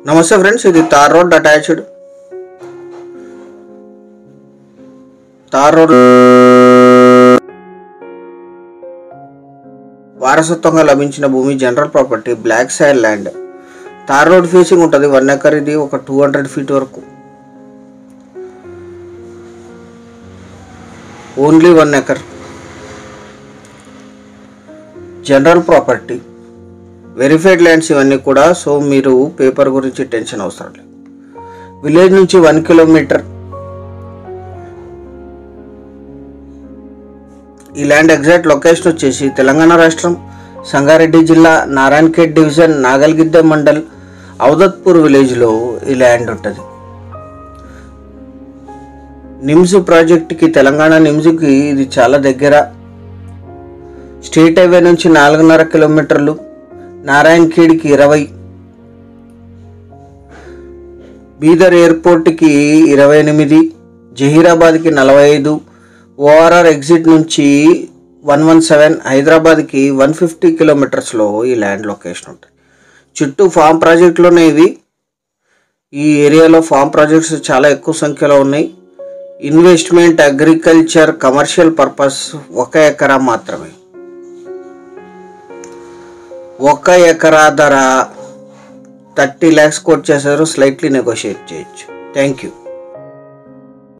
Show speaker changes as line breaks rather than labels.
నమస్తే ఫ్రెండ్స్, ఇది tar road attached. Tar road వారసత్వంగా లభించిన భూమి, general property, black soil land. Tar road facing ఉంటుంది. 1 ఎకర్. ఇది ఒక 200 ఫీట్ వరకు. Only 1 acre. General property, verified lands ఇవన్నీ కూడా. సో మీరు పేపర్ గురించి టెన్షన్ అవసరం లేదు. విలేజ్ నుంచి 1 కిలోమీటర్. ఈ ల్యాండ్ ఎగ్జాక్ట్ లొకేషన్ వచ్చేసి తెలంగాణ రాష్ట్రం, సంగారెడ్డి జిల్లా, నారాయణఖేడ్ డివిజన్, నాగల్గిద్ద మండల్, ఔదత్పూర్ విలేజ్లో ఈ ల్యాండ్ ఉంటుంది. నిమ్స్ ప్రాజెక్ట్కి, తెలంగాణ నిమ్స్కి ఇది చాలా దగ్గర. స్టేట్ హైవే నుంచి 4.5 కిలోమీటర్లు, నారాయణఖేడ్కి 20, బీదర్ ఎయిర్పోర్ట్కి 28, జహీరాబాద్కి 45, ఓఆర్ఆర్ ఎగ్జిట్ నుంచి 117, హైదరాబాద్కి 150 కిలోమీటర్స్లో ఈ ల్యాండ్ లొకేషన్ ఉంటుంది. చుట్టూ ఫామ్ ప్రాజెక్టులోనే ఇవి. ఈ ఏరియాలో ఫామ్ ప్రాజెక్ట్స్ చాలా ఎక్కువ సంఖ్యలో ఉన్నాయి. ఇన్వెస్ట్మెంట్, అగ్రికల్చర్, కమర్షియల్ పర్పస్ 1 ఎకరా మాత్రమే. 1 ఎకరా ధర 30 lakhs కోట్ చేశారు. స్లైట్లీ నెగోషియేట్ చేయొచ్చు. Thank you.